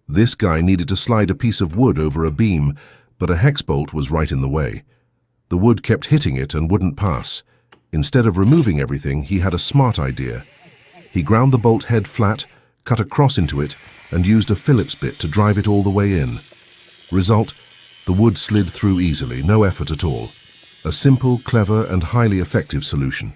This guy needed to slide a piece of wood over a beam, but a hex bolt was right in the way. The wood kept hitting it and wouldn't pass. Instead of removing everything, he had a smart idea. He ground the bolt head flat, cut a cross into it, and used a Phillips bit to drive it all the way in. Result, the wood slid through easily, no effort at all. A simple, clever, and highly effective solution.